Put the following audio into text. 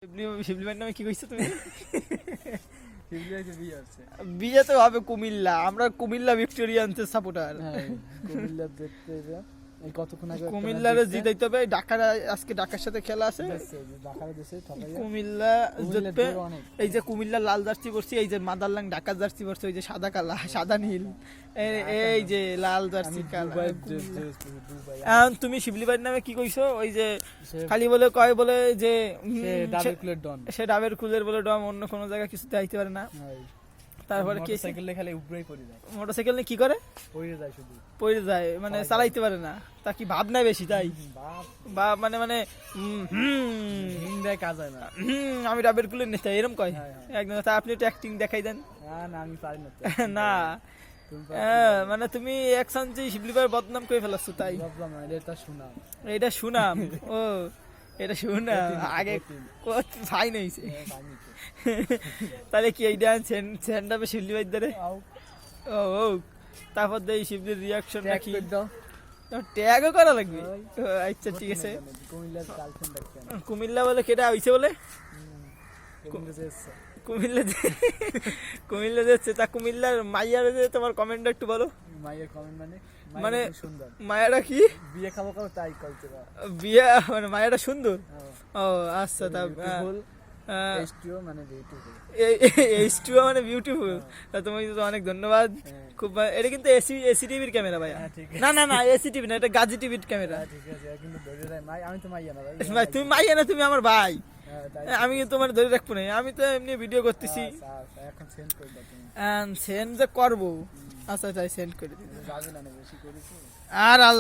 শিবলি ভাইয়ের নামে কি কইছো তুমি? শিবলি ভাইকে বিয়ে হচ্ছে। বিয়ে তো হবে কুমিল্লা, আমরা কুমিল্লা ভিক্টোরিয়ান্সের সাপোর্টার। হ্যাঁ, কুমিল্লা দেখতে যা এই কতক্ষণ আগে কুমিল্লারে জিতাইতে হবে। ঢাকার আজকে ঢাকার সাথে খেলা আছে, ঢাকার দেশে ঠকাইয়া কুমিল্লা জিতবে। এই যে কুমিল্লা লাল জার্সি পরছি, এই যে মাদারলাং ঢাকার জার্সি পরছে, ওই যে সাদা কালা সাদা নীল, এই যে লাল জার্সি কালা। তুমি শিবলি ভাইয়ের নামে কি কইছো? ওই যে খালি বলে কয় বলে যে সে ডাবের কুলের বলে ডম, অন্য কোনো জায়গায় কিছুতে আইতে পারে না। তারপরে কি সাইকেলে খালি উপরেই পড়ে যায়, মোটরসাইকেল নিয়ে কি করে? পড়ে যায়, শুধু পড়ে যায়, মানে চালাইতে পারে না। তা কি ভাব নাই বেশি তাই? বা মানে মানে কাজ হয় না, আমি ডাবের কুলের নেতা এরকম কয় একদম। তা আপনি একটু অ্যাক্টিং দেখাই দেন না, আমি পারি না না। মানে তুমি একসান যে শিবলি ভাইয়ের বদনাম করে ফেলাচ্ছ তাই? এটা শুনাম। ও এটা শুনাম আগে ভাই নেইছে তাহলে কি এইটা সেন্ডাপে শিবলি ভাই ধরে? ও তারপর দেই শিবলির রিয়াকশন নাকি ট্যাগও করা লাগবে? আচ্ছা ঠিক আছে। কুমিল্লা বলে কেটা হইছে বলে? কুমিল্লা যাচ্ছে। তা কুমিল্লার মাইয়ার যে তোমার কমেন্ট একটু বলো। মাইয়ার কমেন্ট মানে সুন্দর, মায়াটা কি বিয়ে খাবো তাই কইতে না, বিয়ে মানে মায়াটা সুন্দর। ও আচ্ছা, তা মানে বিউটিফুল। তোমাকে তো অনেক ধন্যবাদ। খুব এটা কিন্তু এসি টিভির ক্যামেরা ভাই। না না না, এসি টিভি না, এটা গাজী টিভির ক্যামেরা। আমি তো মাইয়া না ভাই, তুমি মাইয়া না, তুমি আমার ভাই। আমি কিন্তু তোমার ধরে রাখবো না, আমি তো এমনি ভিডিও করতেছি। সেন্ড যে করবো, আচ্ছা তাই সেন্ড করে দিই। আর আল্লাহ